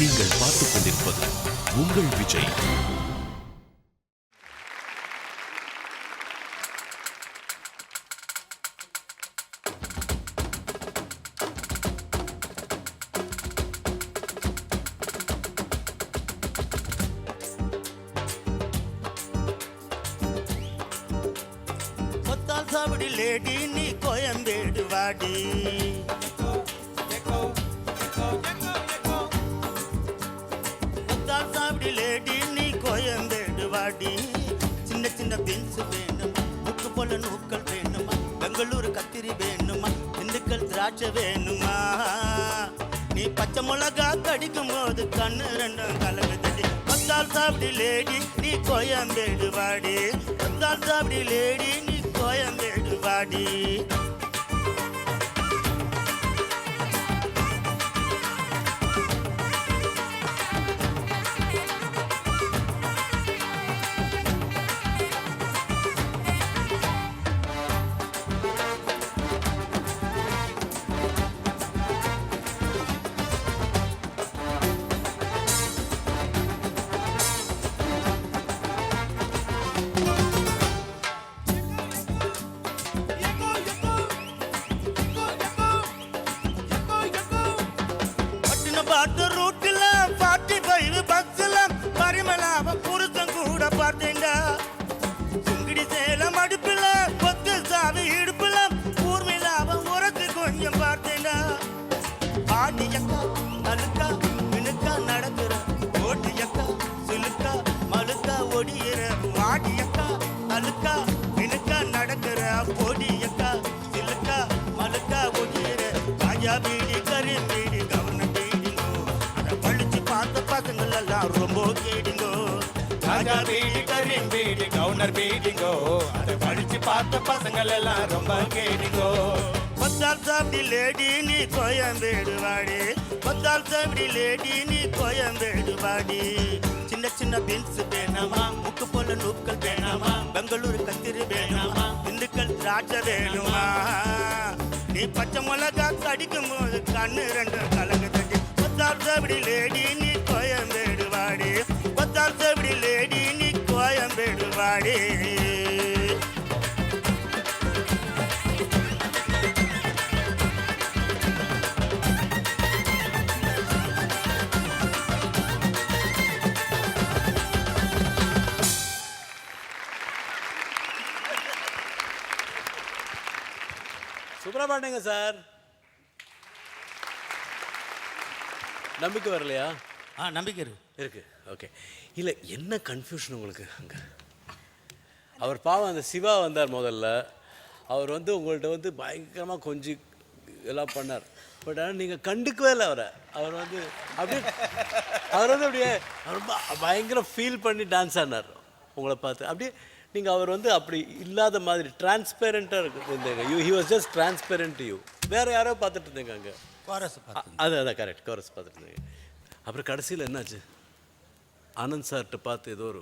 நீங்கள் பார்த்துக் கொண்டிருப்பது உங்கள் விஜய். சாவடி லேடி நீ கோயம்பேடு வாடி, சாவடி லேடி நீ கோயம்பேடு வாடி. சின்ன சின்ன பென்ஸ் வேணுமா, புக்கு போல நூக்கள் வேணுமா, பெங்களூரு கத்திரி வேணுமா, திண்டுக்கல் திராட்சை வேணுமா. நீ பச்சை மிளகா கடிக்கும் போது கண்ணு ரெண்டும் கலகுதடி. பத்தால் சாவடி லேடி நீ கோயம்பேடு வாடி, பத்தால் சாவடி லேடி நீ கோயம்பேடு வாடி. ரூட்ல 45 பஸ்ல பரிமளாவ புருஷன் கூட பார்த்தேங்க. சிங்கிடி சேலம் அடுப்புல கொத்து சாவி இடுப்புல ஊர்மிளாவ உரத்து கொஞ்சம் பார்த்தேங்க. ஆட்டியக்கா அழுக்கா மினுக்கா நடக்கிற, ஓட்டியக்கா சிலுக்கா மழுக்கா ஒடியிற. ஆட்டியக்கா அழுக்கா மினுக்கா நடக்கிற, பொடியக்கா சிலுக்கா மழுக்கா ஒடியிற. ராஜா பீடி கரும்பீடி கவர்னர் பழிச்சு பார்த்த பசங்கள் எல்லாம் ரொம்ப கேடிங்கோ. ராஜா பீடி கரும்பீடி கவர்னர் பீடிங்கோ, அதை பழிச்சு பார்த்த பசங்கள் எல்லாம் ரொம்ப கேடிங்கோ. பத்தால் சாப்பிடி லேடி நீ கோயம்பேடு வாடி, பத்தால் சாப்பிடி லேடி நீ கோயம்பேடு வாடி. சின்ன சின்ன பென்ஸ் வேணாமா, முக்கு போல நூக்கள் வேணாமா, பெங்களூரு கத்திரி வேணாமா, திண்டுக்கல் திராட்சை வேணுமா. நீ பச்சை மிளகா கடிக்கும் போது கண்ணு ரெண்டும் கலங்குதடி. பத்தால் சாப்பிடி லேடி நீ கோயம்பேடு வாடி, பத்தால் சாப்பிடி லேடி நீ கோயம்பேடு வாடி. சூப்பராக பாட்டுங்க சார். நம்பிக்கை வரலையா? நம்பிக்கை இருக்கு. ஓகே. இல்லை, என்ன கன்ஃபியூஷன் உங்களுக்கு அங்கே? அவர் பாவம் அந்த சிவா வந்தார் முதல்ல. அவர் வந்து உங்கள்கிட்ட வந்து பயங்கரமாக கொஞ்சம் எல்லாம் பண்ணார். பட் ஆனால் நீங்கள் கண்டுக்கவே இல்லை அவரை. அவர் வந்து அப்படியே ரொம்ப பயங்கர ஃபீல் பண்ணி டான்ஸ் ஆடினார் உங்களை பார்த்து. அப்படியே நீங்கள் அவர் வந்து அப்படி இல்லாத மாதிரி டிரான்ஸ்பேரண்ட்டாக இருந்தீங்க. He was just transparent you. வேறு யாரோ பார்த்துட்டு இருந்தீங்க அங்கே. அதான் கரெக்ட், கோரஸ் பார்த்துட்டு இருந்தீங்க. அப்புறம் கடைசியில் என்னாச்சு? ஆனந்த் சார்கிட்ட பார்த்து ஏதோ ஒரு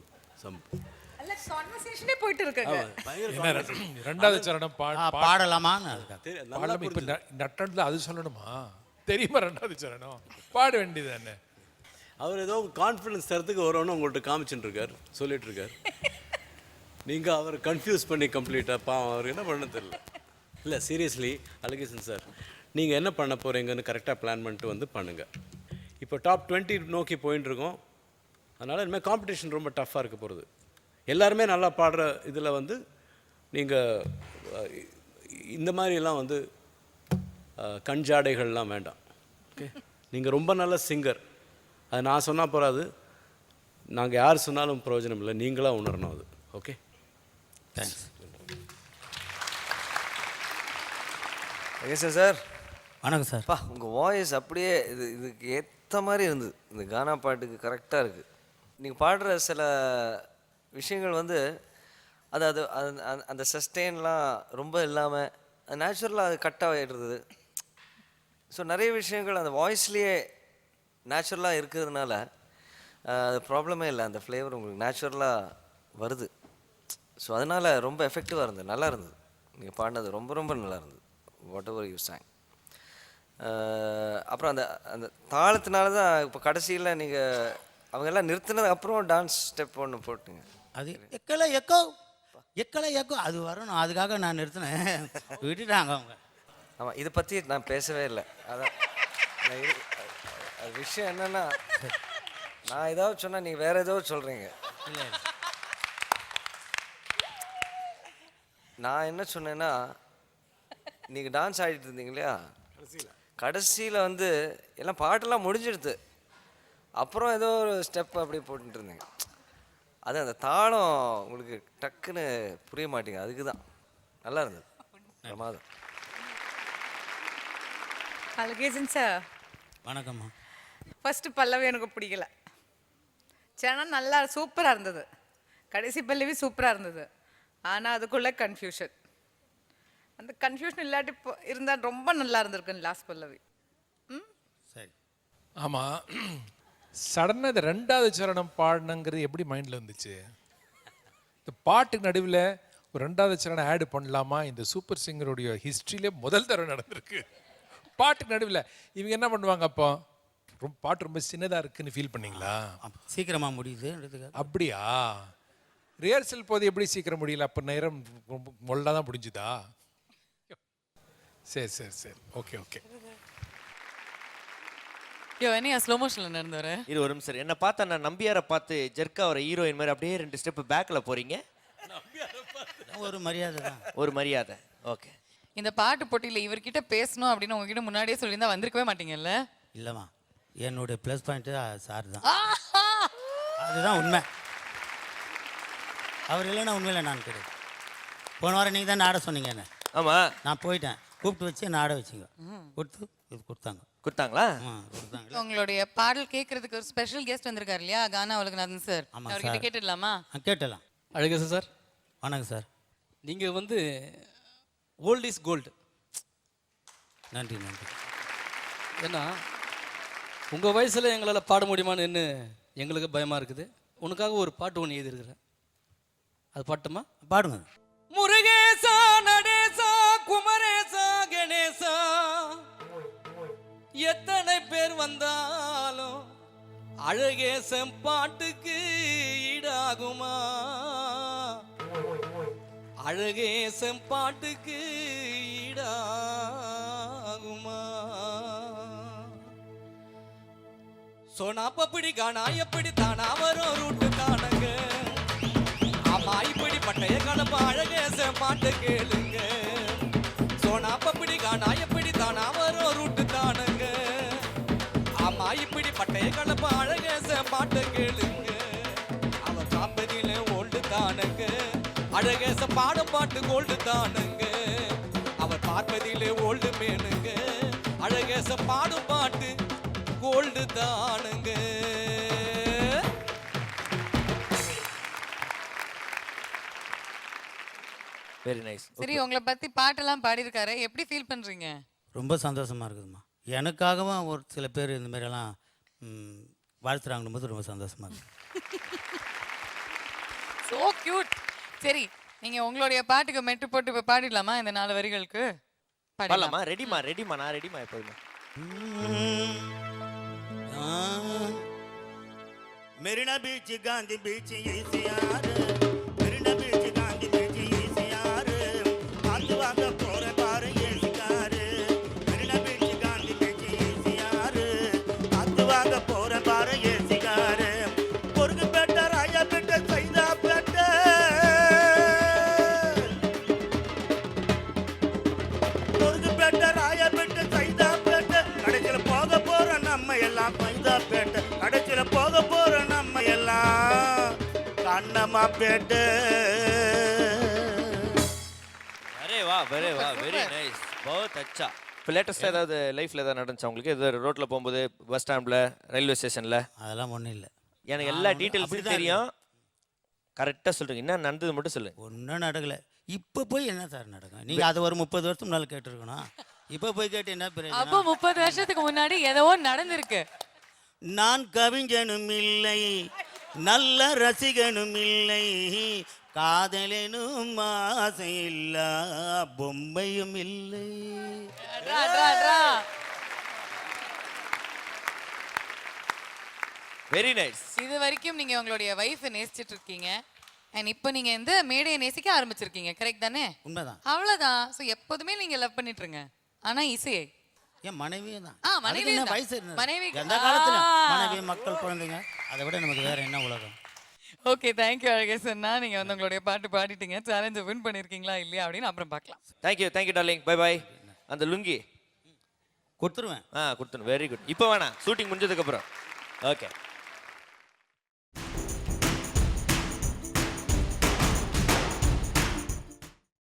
ரெண்டாவது சரணம் பாடலாமா? நட்டத்துல அது சொல்லணுமா? தெரியுமா? ரெண்டாவது சரணம் பாட வேண்டியது என்ன? அவர் ஏதோ கான்ஃபிடன்ஸ் தரத்துக்கு வரும்னு உங்கள்கிட்ட காமிச்சுட்டு இருக்கார், சொல்லிட்டு இருக்கார். நீங்கள் அவரை கன்ஃபியூஸ் பண்ணி கம்ப்ளீட்டாக பாவம் அவருக்கு என்ன பண்ண தெரியல. இல்லை, சீரியஸ்லி அழகேசன் சார், நீங்கள் என்ன பண்ண போகிறீங்கன்னு கரெக்டாக பிளான் பண்ணிட்டு வந்து பண்ணுங்கள். இப்போ டாப் 20 நோக்கி போயின்ட்டுருக்கோம். அதனால் இனிமேல் காம்படிஷன் ரொம்ப டஃப்பாக இருக்க போகிறது. எல்லாருமே நல்லா பாடுற இதில் வந்து நீங்கள் இந்த மாதிரிலாம் வந்து கண் ஜாடைகள்லாம் வேண்டாம். ஓகே, நீங்கள் ரொம்ப நல்ல சிங்கர். அது நான் சொன்னால் போகாது, நாங்கள் யார் சொன்னாலும் பிரயோஜனம் இல்லை, நீங்களாக உணரணும் அது. Okay, thanks. Okay sir. வணக்கம் சார். உங்கள் வாய்ஸ் அப்படியே இதுக்கு ஏற்ற மாதிரி இருந்தது. இந்த கானா பாட்டுக்கு கரெக்டாக இருக்குது. நீங்கள் பாடுற சில விஷயங்கள் வந்து அது அந்த சஸ்டெயின்லாம் ரொம்ப இல்லாமல் நேச்சுரலாக அது கட்டாக இருந்தது. ஸோ நிறைய விஷயங்கள் அந்த வாய்ஸ்லேயே நேச்சுரலாக இருக்கிறதுனால அது ப்ராப்ளமே இல்லை. அந்த ஃப்ளேவர் உங்களுக்கு நேச்சுரலாக வருது. ஸோ அதனால் ரொம்ப எஃபெக்டிவாக இருந்தது, நல்லா இருந்தது. நீங்கள் பாடினது ரொம்ப ரொம்ப நல்லா இருந்தது. What ever you song. அப்புறம் அந்த அந்த தாளத்தினால தான் இப்போ கடைசியில் நீங்கள் அவங்க எல்லாம் நிறுத்தினதுக்கு அப்புறம் டான்ஸ் ஸ்டெப் ஒன்று போட்டுங்க. அது எக்கலை எக்கோ எக்கலை எக்கோ அது வரணும், அதுக்காக நான் நிறுத்தினேன். விட்டுட்டாங்க அவங்க. ஆமாம், இதை பற்றி நான் பேசவே இல்லை. அதான் அது விஷயம் என்னென்னா, நான் ஏதாவது சொன்னால் நீங்கள் வேறு ஏதோ சொல்கிறீங்க. இல்லை நான் என்ன சொன்னேன்னா, நீங்கள் டான்ஸ் ஆடிட்டு இருந்தீங்க இல்லையா, கடைசியில் வந்து எல்லாம் பாட்டெல்லாம் முடிஞ்சிடுது, அப்புறம் ஏதோ ஒரு ஸ்டெப் அப்படி போட்டுட்டு இருந்தீங்க. அது அந்த தாளம் உங்களுக்கு டக்குன்னு புரிய மாட்டேங்க, அதுக்கு தான் நல்லா இருந்தது. பிரமாதம். அழகேசன் சார், வணக்கம்மா. ஃபஸ்ட்டு பல்லவி எனக்கு பிடிக்கல. சேனல் நல்லா சூப்பராக இருந்தது, கடைசி பல்லவி சூப்பராக இருந்தது. ஆனால் அதுக்குள்ளே கன்ஃபியூஷன். அந்த கன்ஃபியூஷன் இல்லாட்டி இருந்தால் ரொம்ப நல்லா இருந்திருக்கு லாஸ்ட் பல்லவி. சரி. ஆமாம், சடனாக இந்த 2வது சரணம் பாடணுங்கிறது எப்படி மைண்டில் வந்துச்சு? இந்த பாட்டுக்கு நடுவில் ஒரு 2வது சரணம் ஆட் பண்ணலாமா? இந்த சூப்பர் சிங்கருடைய ஹிஸ்ட்ரியிலே முதல் தடவை நடந்திருக்கு. பாட்டுக்கு நடுவில் இவங்க என்ன பண்ணுவாங்க, அப்போ ரொம்ப பாட்டு ரொம்ப சின்னதாக இருக்குன்னு ஃபீல் பண்ணீங்களா? சீக்கிரமாக முடியுது. அப்படியா? ரிஹர்சல் போது எப்படி சீக்கிரம் முடியல? அப்போ நேரம் ரொம்ப மொல்லா தான் முடிஞ்சுதா? சரி சரி சரி, ஓகே ஓகே. என்ன ஸ்லோ மோஷன்ல நடந்தவர இது ஒரு நிமிஷம். என்ன பார்த்தா நான் நம்பியாரை பார்த்து ஜெர்க்கா வர ஹீரோயின் மாதிரி அப்படியே 2 ஸ்டெப் பேக்ல போறீங்க. ஒரு மரியாதை தான். ஒரு மரியாதை. ஓகே. இந்த பாட்டு போட்டியில இவர்கிட்ட பேசணும் அப்படின்னு உங்ககிட்ட முன்னாடியே சொல்லியிருந்தா வந்திருக்கவே மாட்டீங்கல்ல? இல்லைம்மா, என்னுடைய ப்ளஸ் பாயிண்ட்டு சார் தான். அதுதான் உண்மை. அவர் இல்லைன்னா உண்மையில நான் கிடையாது. போன வாரம் நீங்கள் தான் ஆட சொன்னீங்க என்ன. ஆமா, நான் போயிட்டேன், கூப்பிட்டு வச்சு என்ன ஆட வச்சிங்க, கொடுத்து இது கொடுத்தாங்க. கொடுத்தாங்களா? கொடுத்தாங்க. உங்களுடைய பாடல் கேட்கறதுக்கு ஒரு ஸ்பெஷல் கெஸ்ட் வந்திருக்காரு இல்லையா, கானா உலகநாதன் சார். ஆமா அவர்கிட்ட சார். கேட்டுடலாமா? கேட்டலாம். அழகேசன் சார், வணக்கம் சார். நீங்கள் வந்து ஓல்ட் இஸ் கோல்டு. நன்றி நன்றி. ஏன்னா உங்கள் வயசில் எங்களால் பாட முடியுமான்னு எங்களுக்கு பயமாக இருக்குது. உனக்காக ஒரு பாட்டு ஒன்று எழுதியிருக்கிறேன், அது பாட்டுமா? பாடுங்க. முருகேசா நடேசா குமரேசா கணேசா, எத்தனை பேர் வந்தாலும் அழகேசன் பாட்டுக்கு ஈடாகுமா? அழகேசன் பாட்டுக்கு ஈடாகுமா? சோனா பப்படி கானா எப்படி தானா வரும் ரூட்டு தானங்க. ஆமா, இப்படி பட்டைய கலப்ப அழகேசன் பாட்டு கேளுங்க. சோனா பப்படி கானா எப்படி தானா வரும் ரூட்டு தானங்க. ஆமா, இப்படி பட்டைய கலப்ப அழகேசன் பாட்டு கேளுங்க. அவன் காப்பதில ஓல்டு தானங்க, அழகேச பாடும் பாட்டு கோல்டு தானங்க. அவர் பார்ப்பதிலே ஓல்டு மேனுங்க, அழகேச பாடும் பாட்டு கோல்டு தானங்க. Very nice. சரி, உங்களை பத்தி பாட்டெல்லாம் பாடியிருக்காரு, எப்படி ஃபீல் பண்றீங்க? ரொம்ப சந்தோஷமாக இருக்குதும்மா. எனக்காகவும் ஒரு சில பேர் இந்த மாதிரியெல்லாம் வாழ்த்துறாங்கன்னு போது ரொம்ப சந்தோஷமாக இருக்குது. So cute. சரி, நீங்க உங்களுடைய பாட்டுக்கு மெட்டு போட்டு இப்ப பாடிடலாமா? இந்த 4 வரிகளுக்கு பாடலாமா? ரெடிமா ரெடிமா, நான் ரெடிமா எப்போதுமே. Marina beach Gandhi beach ECR, Marina beach Gandhi beach ECR, காத்து வாங்க போற பாரு AC car. Marina beach Gandhi beach ECR, காத்து வாங்க போற பாரு ஏசிக்காரு. பொறுக்கு பேட்ட ராயா பேட்ட சைதா பேட்ட, பொறுக்கு பேட்ட ராயா பேட்ட சைதா பேட்ட, கடைசியில போக போற நம்ம எல்லாம் பைதா பேட்ட, கடைசியில போக போற நம்ம எல்லாம் கண்ணம்மா பேட்டு. அரே வா, வெரி வா, வெரி நைஸ், बहुत अच्छा. இப்போ லேட்டஸ்ட்டாக ஏதாவது லைஃப்பில் ஏதாவது நடந்துச்சா உங்களுக்கு? ஏதாவது ரோட்டில் போகும்போது, பஸ் ஸ்டாண்டில், ரயில்வே ஸ்டேஷனில்? அதெல்லாம் ஒன்றும் இல்லை. எனக்கு எல்லா டீட்டெயில்ஸும் தெரியும், கரெக்டாக சொல்கிறீங்க. என்ன நடந்தது மட்டும் சொல்லுங்க. ஒன்றும் நடக்கலை. இப்போ போய் என்ன சார் நடக்கும்? நீங்கள் அது ஒரு 30 வருஷத்துக்கு முன்னால் கேட்டிருக்கணும். இப்போ போய் கேட்டு என்ன அப்போ பிரயோஜனம்? 30 வருஷத்துக்கு முன்னாடி ஏதோ நடந்திருக்கு. நான் கவிஞனும் இல்லை, நல்ல ரசிகனும் இல்லை, காதலனும் ஆசை இல்ல பொம்மையும் இல்லை. அட்ரா, அட்ரா, அட்ரா. Very nice. இது வரைக்கும் நீங்க உங்களுடைய வைஃபை நேசிச்சிட்டு இருக்கீங்க அண்ட் இப்போ நீங்க இந்த மேடையை நேசிக்க ஆரம்பிச்சிருக்கீங்க, கரெக்ட் தானே? உண்மைதான். அவ்வளவுதான். ஸோ எப்போதுமே நீங்க லவ் பண்ணிட்டு இருங்க. ஆனா இசையை என் மனைவியும் தான். மனைவி அதுக்கு என்ன வயசு என்ன? மனைவி எந்த காலத்துல மனைவி மக்கள் குழந்தைங்க அதை விட நமக்கு வேற என்ன உலகம்? ஓகே, தேங்க்யூ அழகேசன்னா. நீங்க வந்து உங்களுடைய பாட்டு பாடிட்டீங்க, சேலஞ்சை வின் பண்ணிருக்கீங்களா இல்லையா அப்படின்னு அப்புறம் பார்க்கலாம். Thank you darling. Bye bye. அந்த லுங்கி கொடுத்துருவேன். கொடுத்துருவேன். Very good. இப்போ வேணாம், ஷூட்டிங் முடிஞ்சதுக்கு அப்புறம். ஓகே.